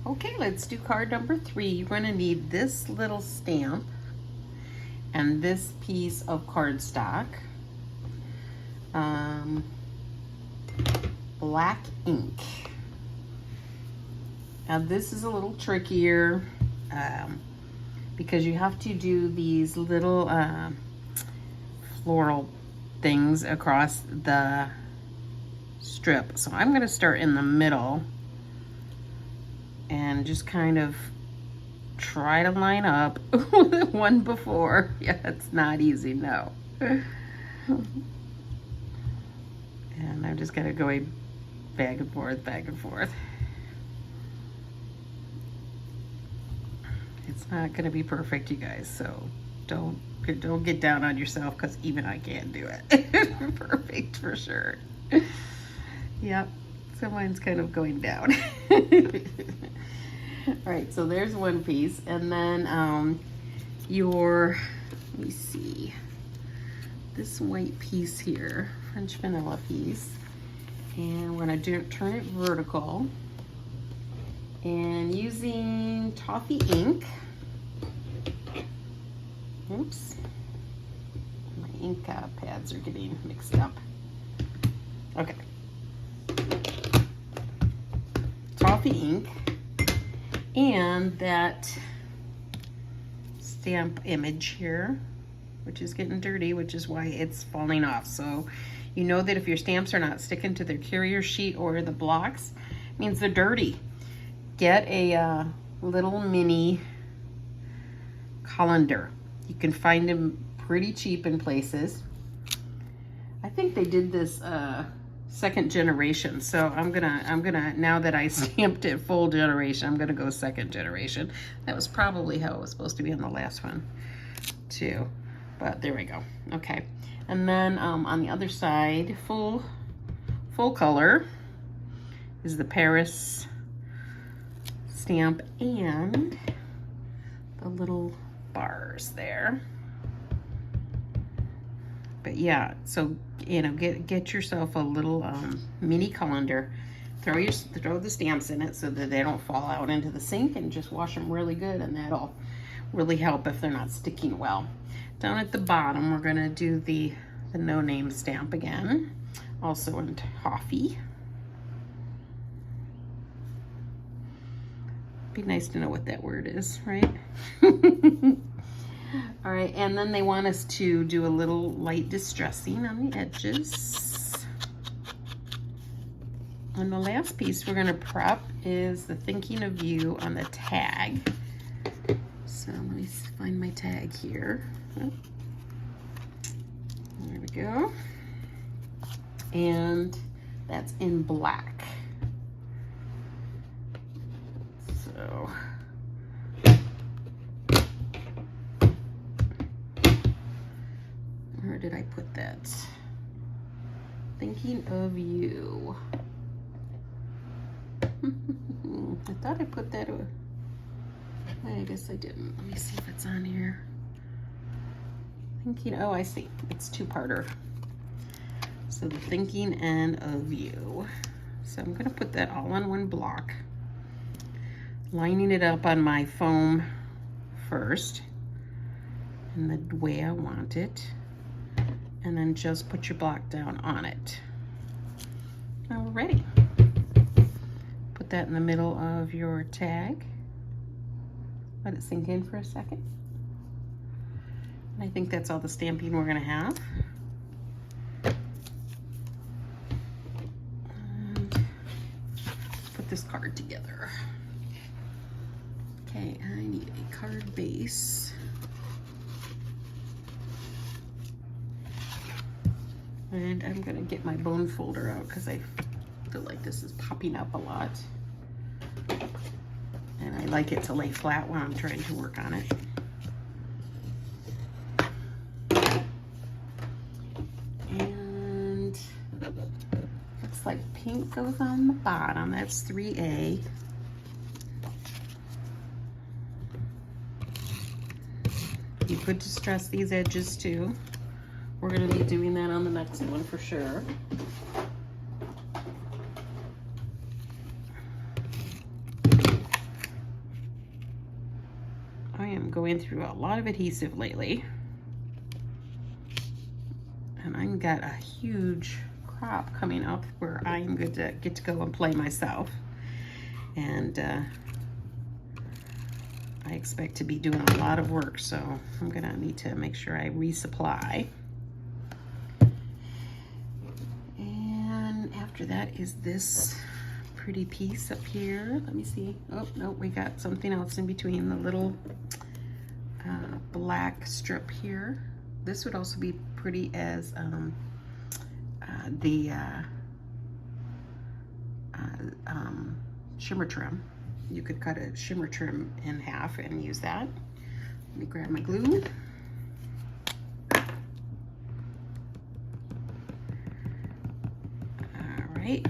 Okay, let's do card number 3. You're going to need this little stamp and this piece of cardstock, black ink. Now this is a little trickier because you have to do these little floral things across the strip. So I'm going to start in the middle and just kind of try to line up one before. Yeah, it's not easy, no. And I'm just gonna go back and forth, back and forth. It's not gonna be perfect, you guys, so don't get down on yourself, because even I can't do it perfect for sure. Yep, so mine's kind of going down. All right, so there's one piece, and then let me see, this white piece here, French vanilla piece, and we're gonna turn it vertical, and using toffee ink. Oops, my ink pads are getting mixed up. Okay, toffee ink. And that stamp image here, which is getting dirty, which is why it's falling off. So you know that if your stamps are not sticking to their carrier sheet or the blocks, it means they're dirty. Get a little mini colander. You can find them pretty cheap in places. I think they did this second generation, so I'm gonna now that I stamped it full generation, I'm gonna go second generation. That was probably how it was supposed to be on the last one too, but there we go. Okay, and then on the other side, full color is the Paris stamp and the little bars there. But yeah, so you know, get yourself a little mini colander. Throw the stamps in it so that they don't fall out into the sink, and just wash them really good, and that'll really help if they're not sticking well. Down at the bottom, we're gonna do the no name stamp again, also in toffee. Be nice to know what that word is, right? All right, and then they want us to do a little light distressing on the edges. And the last piece we're gonna prep is the thinking of you on the tag. So let me find my tag here. Oh, there we go. And that's in black. So where did I put that? Thinking of you. I thought I put that away. I guess I didn't. Let me see if it's on here. Thinking, oh, I see. It's two-parter. So the thinking and of you. So I'm gonna put that all on one block. Lining it up on my foam first in the way I want it. And then just put your block down on it. Now we're ready. Put that in the middle of your tag. Let it sink in for a second. And I think that's all the stamping we're gonna have. And put this card together. Okay, I need a card base. And I'm gonna get my bone folder out because I feel like this is popping up a lot. And I like it to lay flat when I'm trying to work on it. And looks like pink goes on the bottom. That's 3A. You could distress these edges too. We're gonna be doing that on the next one for sure. I'm going through a lot of adhesive lately. And I've got a huge crop coming up where I'm going to get to go and play myself. And I expect to be doing a lot of work, so I'm gonna need to make sure I resupply. And after that is this pretty piece up here. Let me see. Oh, no, we got something else in between the little black strip here. This would also be pretty as the shimmer trim. You could cut a shimmer trim in half and use that. Let me grab my glue. All right.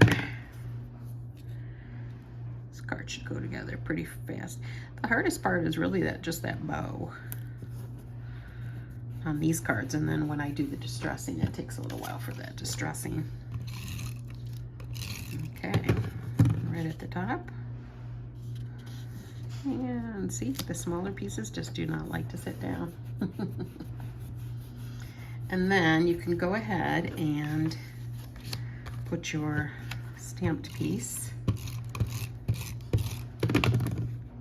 This card should go together pretty fast. The hardest part is really just that bow on these cards, and then when I do the distressing, it takes a little while for that distressing. Okay, right at the top. And see, the smaller pieces just do not like to sit down. And then you can go ahead and put your stamped piece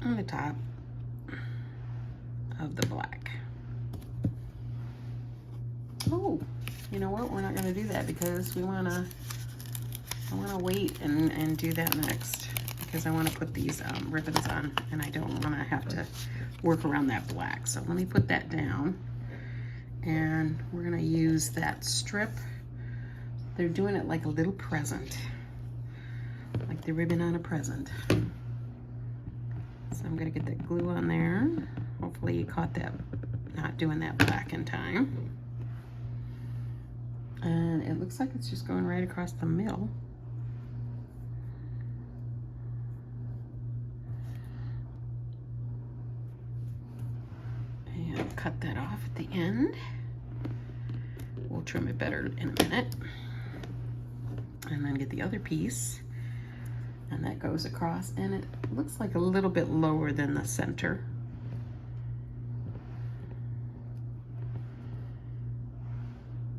on the top of the black. Oh, you know what? We're not going to do that because I want to wait and do that next, because I want to put these ribbons on, and I don't want to have to work around that black. So let me put that down, and we're going to use that strip. They're doing it like a little present, like the ribbon on a present. So I'm going to get that glue on there. Hopefully you caught that, not doing that black in time. And it looks like it's just going right across the middle. And cut that off at the end. We'll trim it better in a minute. And then get the other piece. And that goes across, and it looks like a little bit lower than the center.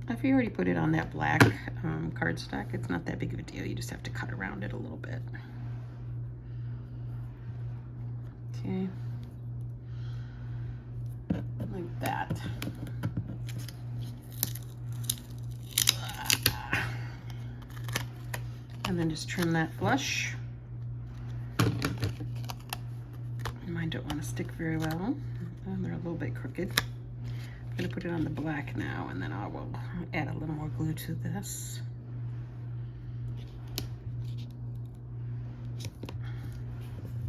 If you already put it on that black cardstock, it's not that big of a deal. You just have to cut around it a little bit. Okay. Like that. And then just trim that flush. Mine don't want to stick very well. They're a little bit crooked. I'm going to put it on the black now, and then I will add a little more glue to this.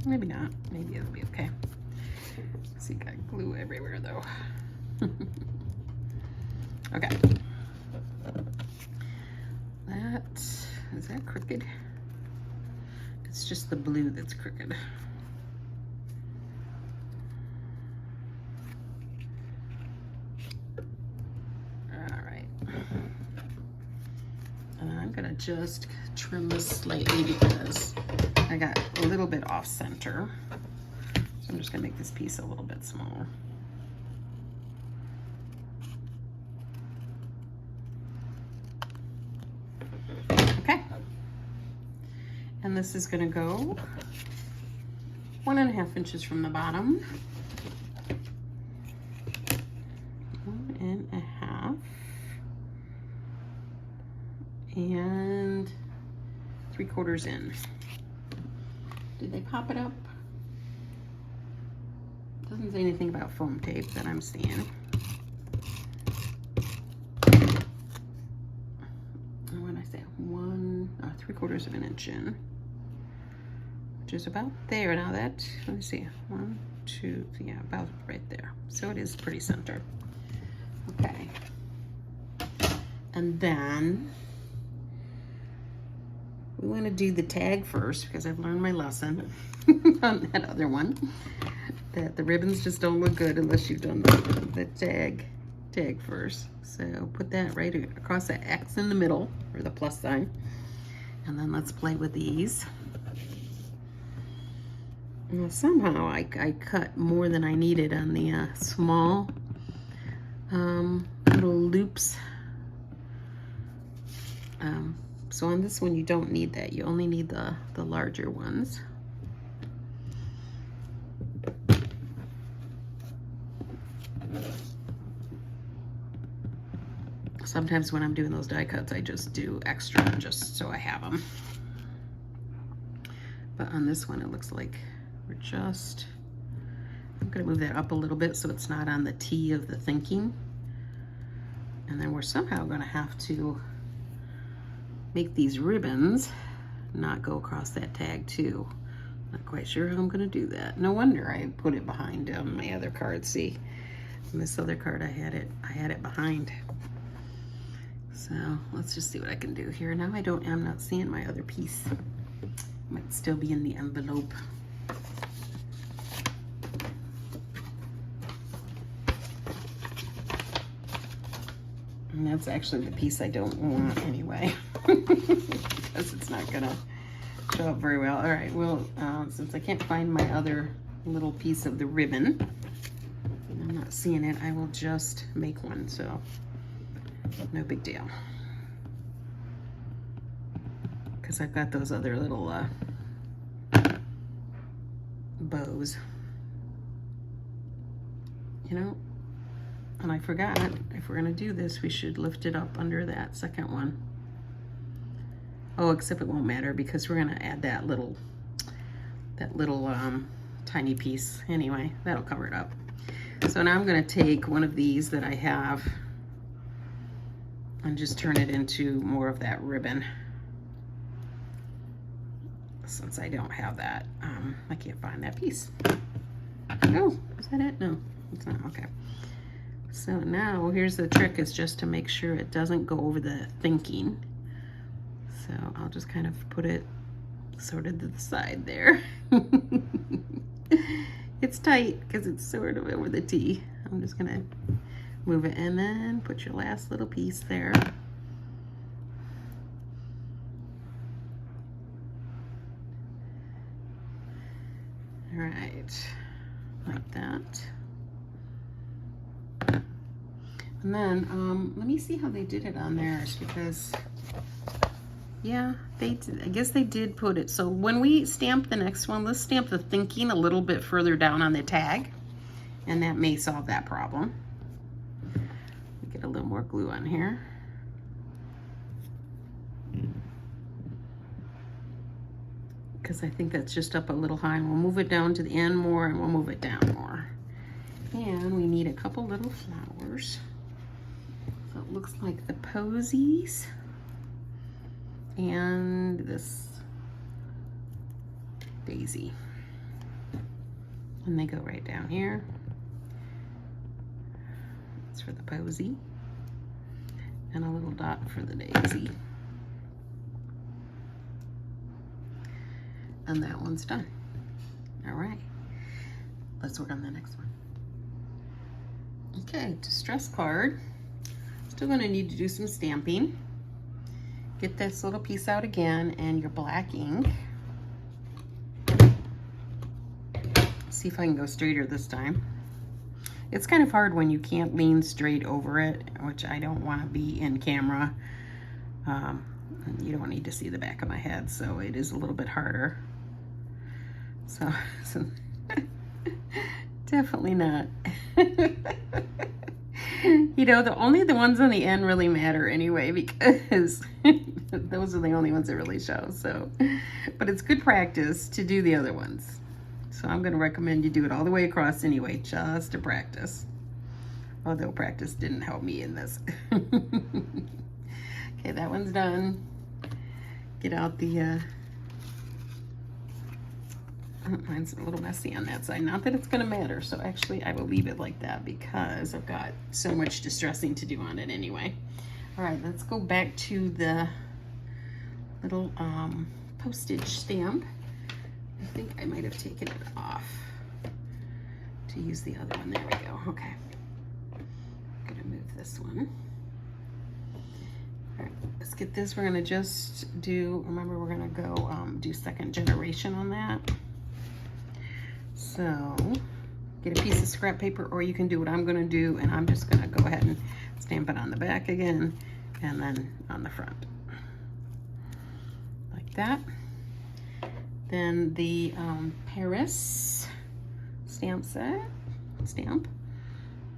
Maybe not. Maybe it'll be okay. See, got glue everywhere though. Okay. Is that crooked? It's just the blue that's crooked. I'm gonna just trim this slightly because I got a little bit off center. So I'm just gonna make this piece a little bit smaller. Okay. And this is gonna go 1.5 inches from the bottom. 1.5. And 3/4 in. Did they pop it up? Doesn't say anything about foam tape that I'm seeing. What did I say? 3/4 of an inch in, which is about there. Now that, let me see, 1, 2, yeah, about right there. So it is pretty centered. Okay. And then we want to do the tag first, because I've learned my lesson on that other one, that the ribbons just don't look good unless you've done the tag first. So put that right across the X in the middle, or the plus sign, and then let's play with these. Now somehow I cut more than I needed on the small little loops. So on this one you don't need that. You only need the larger ones. Sometimes when I'm doing those die cuts, I just do extra just so I have them. But on this one, it looks like we're just, I'm gonna move that up a little bit so it's not on the T of the thinking. And then we're somehow gonna have to make these ribbons not go across that tag too. Not quite sure how I'm gonna do that. No wonder I put it behind my other card. See, on this other card I had it behind. So let's just see what I can do here. Now I'm not seeing my other piece. It might still be in the envelope. And that's actually the piece I don't want anyway, because it's not gonna show up very well. All right, well, since I can't find my other little piece of the ribbon, I'm not seeing it, I will just make one, so no big deal. Because I've got those other little bows. You know, and I forgot, if we're gonna do this, we should lift it up under that second one. Oh, except it won't matter because we're gonna add that little tiny piece anyway. That'll cover it up. So now I'm gonna take one of these that I have and just turn it into more of that ribbon. Since I don't have that, I can't find that piece. Oh, is that it? No, it's not. Okay. So now here's the trick, is just to make sure it doesn't go over the thinking. So I'll just kind of put it sort of to the side there. It's tight because it's sort of over the T. I'm just gonna move it and then put your last little piece there. All right, like that. And then let me see how they did it on theirs, because yeah, I guess they did put it. So when we stamp the next one, let's stamp the thinking a little bit further down on the tag, and that may solve that problem. Get a little more glue on here. Because I think that's just up a little high, and we'll move it down to the end more, and we'll move it down more. And we need a couple little flowers. So it looks like the posies and this daisy. And they go right down here. It's for the posy. And a little dot for the daisy. And that one's done. All right, let's work on the next one. Okay, distress card. Still gonna need to do some stamping. Get this little piece out again and your black ink. See if I can go straighter this time. It's kind of hard when you can't lean straight over it, which I don't want to be in camera. You don't need to see the back of my head, so it is a little bit harder. So definitely not. You know, only the ones on the end really matter anyway, because those are the only ones that really show. So, but it's good practice to do the other ones. So I'm going to recommend you do it all the way across anyway, just to practice. Although practice didn't help me in this. Okay, that one's done. Get out the, mine's a little messy on that side. Not that it's going to matter. So actually I will leave it like that because I've got so much distressing to do on it anyway. All right, let's go back to the little postage stamp. I think I might have taken it off to use the other one. There we go. Okay. I'm gonna move this one. All right, let's get this. We're gonna just do, remember we're gonna go do second generation on that. So get a piece of scrap paper, or you can do what I'm gonna do, and I'm just gonna go ahead and stamp it on the back again, and then on the front. Like that. Then the Paris stamp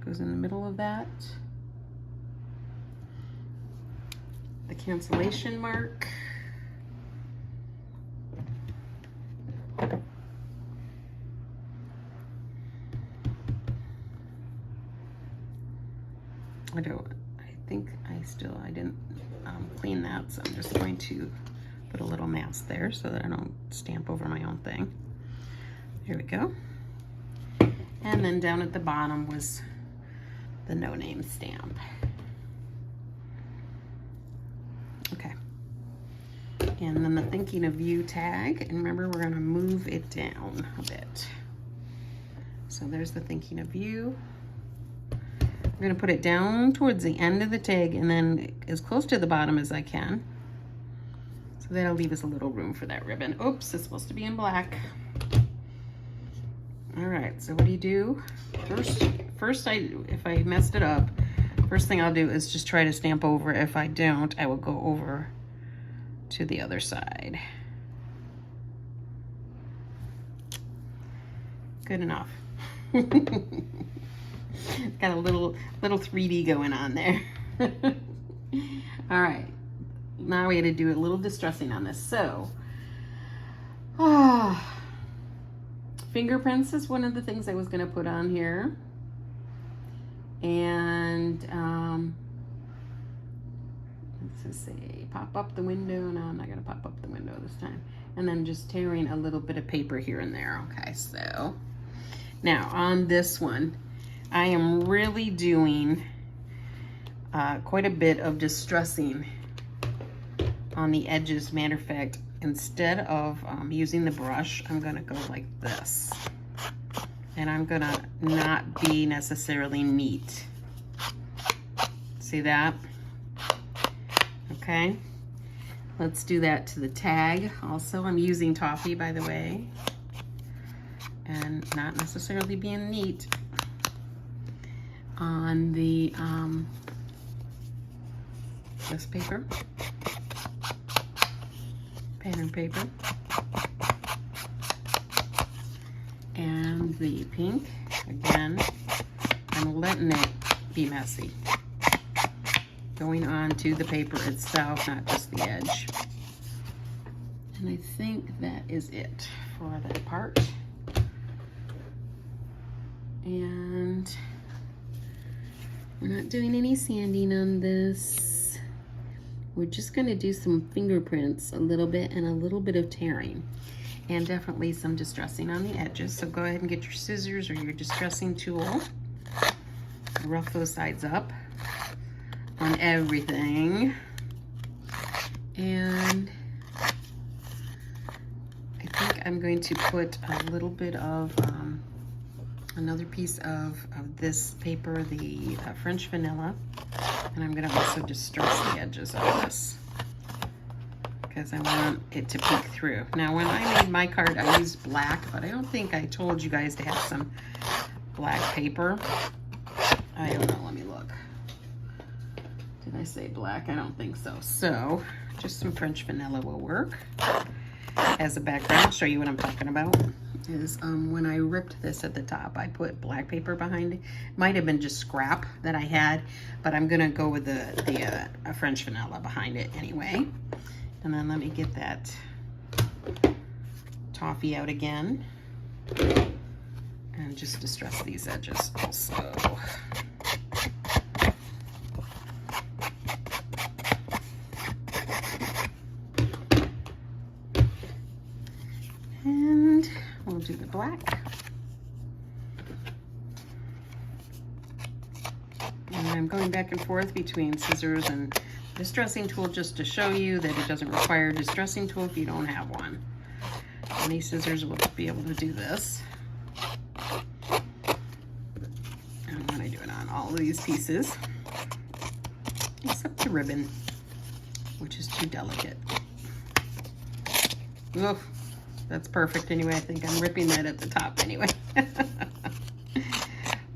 goes in the middle of that. The cancellation mark. I didn't clean that, so I'm just going to put a little mask there so that I don't stamp over my own thing. There we go. And then down at the bottom was the no name stamp. Okay. And then the thinking of you tag, and remember we're gonna move it down a bit. So there's the thinking of you. I'm gonna put it down towards the end of the tag and then as close to the bottom as I can. So that'll leave us a little room for that ribbon. Oops, it's supposed to be in black. All right, so what do you do? First, if I messed it up, first thing I'll do is just try to stamp over. If I don't, I will go over to the other side. Good enough. Got a little 3D going on there. All right, now we got to do a little distressing on this. So, fingerprints is one of the things I was going to put on here, and let's just say pop up the window. No, I'm not going to pop up the window this time. And then just tearing a little bit of paper here and there. Okay, so now on this one, I am really doing quite a bit of distressing on the edges. Matter of fact, instead of using the brush, I'm gonna go like this. And I'm gonna not be necessarily neat. See that? Okay. Let's do that to the tag. Also, I'm using toffee, by the way. And not necessarily being neat on the this paper, pattern paper, and the pink. Again, I'm letting it be messy, going on to the paper itself, not just the edge. And I think that is it for that part. And we're not doing any sanding on this. We're just going to do some fingerprints a little bit and a little bit of tearing, and definitely some distressing on the edges. So go ahead and get your scissors or your distressing tool. Rough those sides up on everything. And I think I'm going to put a little bit of another piece of this paper, the French vanilla, and I'm going to also distress the edges of this because I want it to peek through. Now, when I made my card, I used black, but I don't think I told you guys to have some black paper. I don't know, let me look. Did I say black? I don't think so. So, just some French vanilla will work as a background. I'll show you what I'm talking about. Is when I ripped this at the top, I put black paper behind it. Might have been just scrap that I had, but I'm gonna go with the French vanilla behind it anyway. And then let me get that toffee out again and just distress these edges also. And we'll do the black. And I'm going back and forth between scissors and distressing tool just to show you that it doesn't require a distressing tool if you don't have one. And these scissors will be able to do this. And when I do it on all of these pieces, except the ribbon, which is too delicate. Oof. that's perfect anyway. I think I'm ripping that at the top anyway.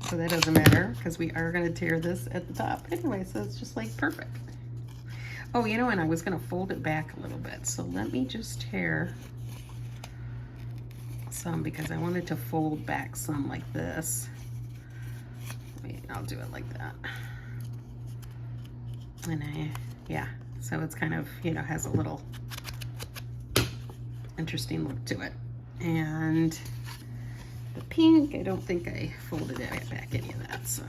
So that doesn't matter because we are going to tear this at the top anyway. So it's just like perfect. Oh, you know, and I was going to fold it back a little bit. So let me just tear some because I wanted to fold back some like this. Wait, I'll do it like that. And yeah, so it's kind of, you know, has a little interesting look to it. And the pink, I don't think I folded it back any of that, so.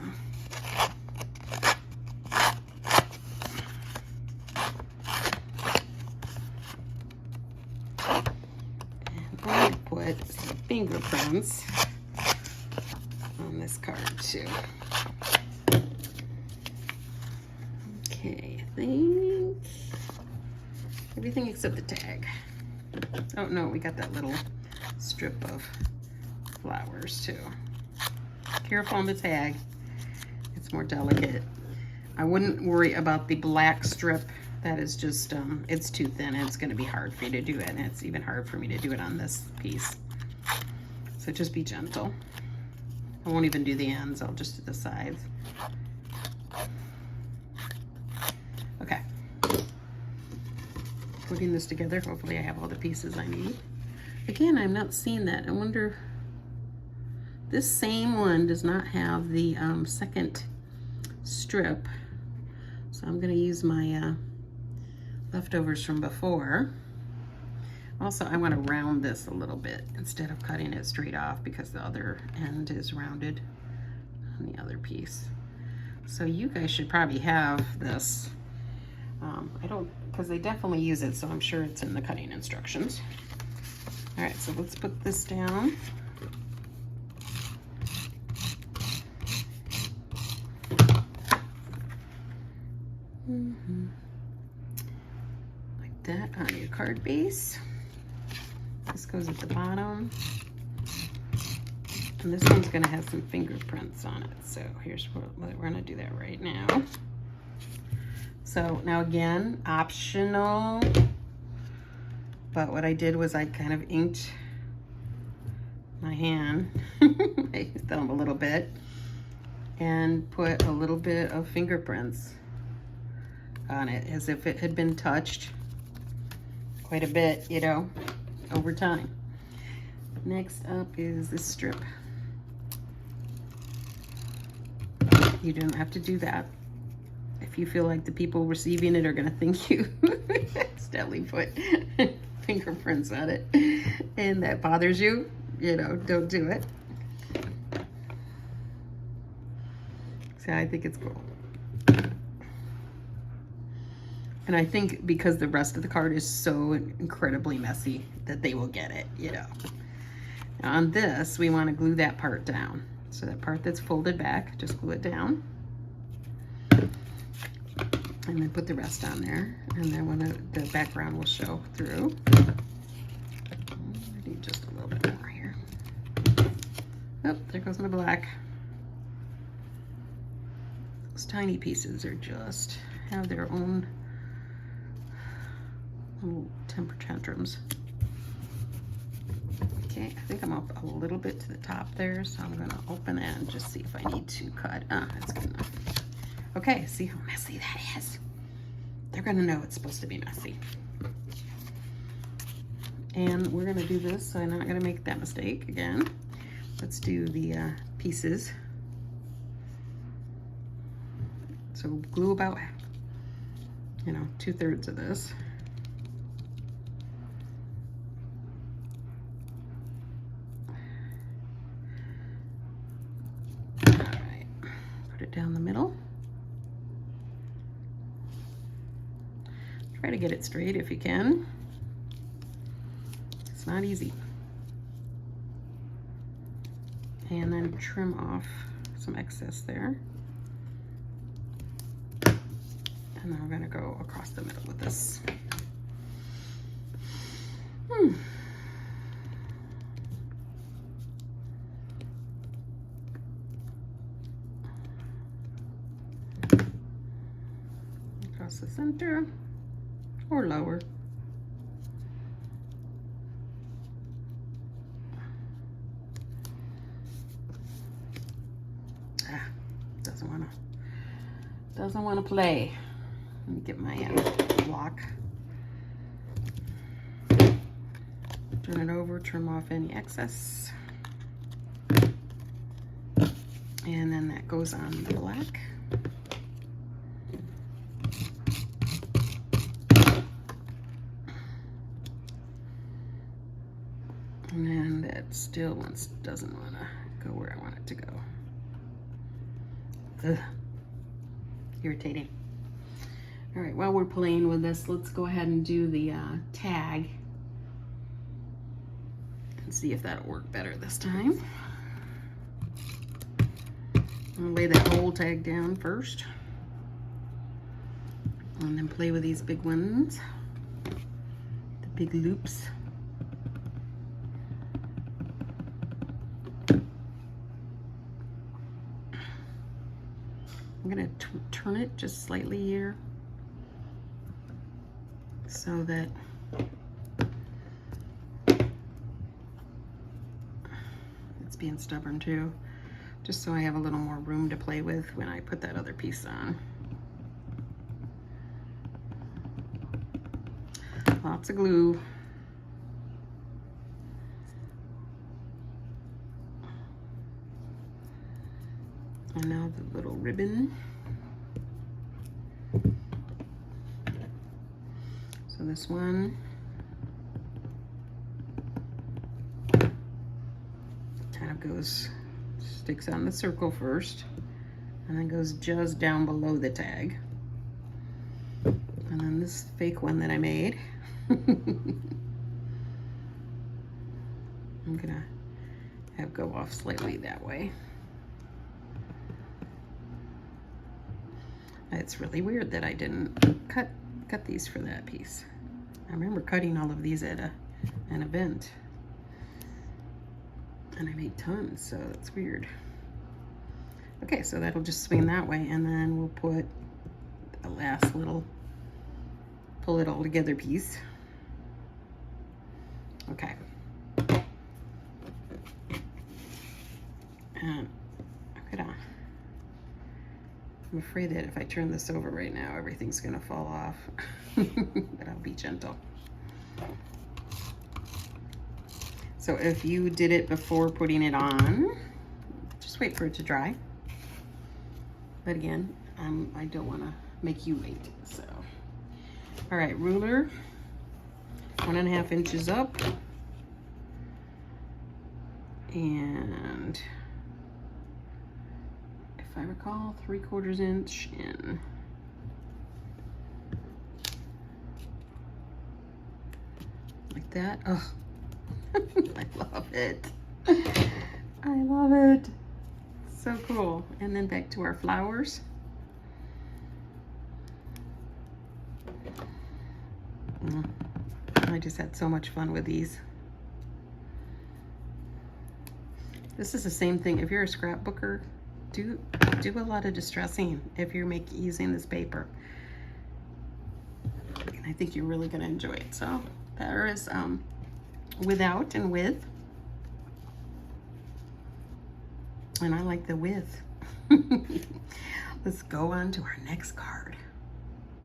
And I'm going to put some fingerprints on this card too. Okay, I think everything except the tag. Oh no, we got that little strip of flowers too. Careful on the tag, it's more delicate. I wouldn't worry about the black strip. That is just, it's too thin and it's gonna be hard for you to do it, and it's even hard for me to do it on this piece. So just be gentle. I won't even do the ends, I'll just do the sides. Okay. Putting this together, hopefully I have all the pieces I need. Again, I'm not seeing that. I wonder, this same one does not have the second strip. So I'm gonna use my leftovers from before. Also, I wanna round this a little bit instead of cutting it straight off because the other end is rounded on the other piece. So you guys should probably have this. I don't, because they definitely use it, so I'm sure it's in the cutting instructions. All right, so let's put this down. Like that on your card base. This goes at the bottom. And this one's gonna have some fingerprints on it. So here's what we're gonna do that right now. So now again, optional, but what I did was I kind of inked my hand, my thumb a little bit, and put a little bit of fingerprints on it as if it had been touched quite a bit, you know, over time. Next up is this strip. You don't have to do that. If you feel like the people receiving it are gonna think you accidentally put fingerprints on it and that bothers you, you know, don't do it. So I think it's cool. And I think because the rest of the card is so incredibly messy that they will get it, you know. Now on this, we want to glue that part down. So that part that's folded back, just glue it down. And then put the rest on there. And then when the background will show through. I need just a little bit more here. Oh, there goes my black. Those tiny pieces are just, have their own little temper tantrums. Okay, I think I'm up a little bit to the top there, so I'm gonna open that and just see if I need to cut. That's good enough. Okay, see how messy that is? They're gonna know it's supposed to be messy. And we're gonna do this, so I'm not gonna make that mistake again. Let's do the pieces. So glue about, you know, 2/3 of this. All right, put it down the middle. Try to get it straight if you can. It's not easy. And then trim off some excess there. And then we're gonna go across the middle with this. Across the center or lower. doesn't wanna play. Let me get my block. Turn it over, trim off any excess. And then that goes on the black. And then that still doesn't want to go where I want it to go. Ugh. Irritating. All right, while we're playing with this, let's go ahead and do the tag and see if that'll work better this time. I'm gonna lay that whole tag down first and then play with these big ones, the big loops. I'm gonna turn it just slightly here so that it's being stubborn too, just so I have a little more room to play with when I put that other piece on. Lots of glue. And now the little ribbon. So this one kind of sticks on the circle first, and then goes just down below the tag. And then this fake one that I made, I'm gonna have go off slightly that way. It's really weird that I didn't cut these for that piece. I remember cutting all of these at an event, and I made tons, so it's weird. Okay, so that'll just swing that way, and then we'll put a last little pull it all together piece. Okay. And I'm afraid that if I turn this over right now, everything's gonna fall off, but I'll be gentle. So if you did it before putting it on, just wait for it to dry. But again, I don't wanna make you wait, so. All right, ruler, 1.5 inches up. And if I recall, 3/4 inch in. Like that. Oh, I love it. I love it. So cool. And then back to our flowers. I just had so much fun with these. This is the same thing. If you're a scrapbooker, do a lot of distressing if you're using this paper. And I think you're really gonna enjoy it. So there is without and with. And I like the with. Let's go on to our next card.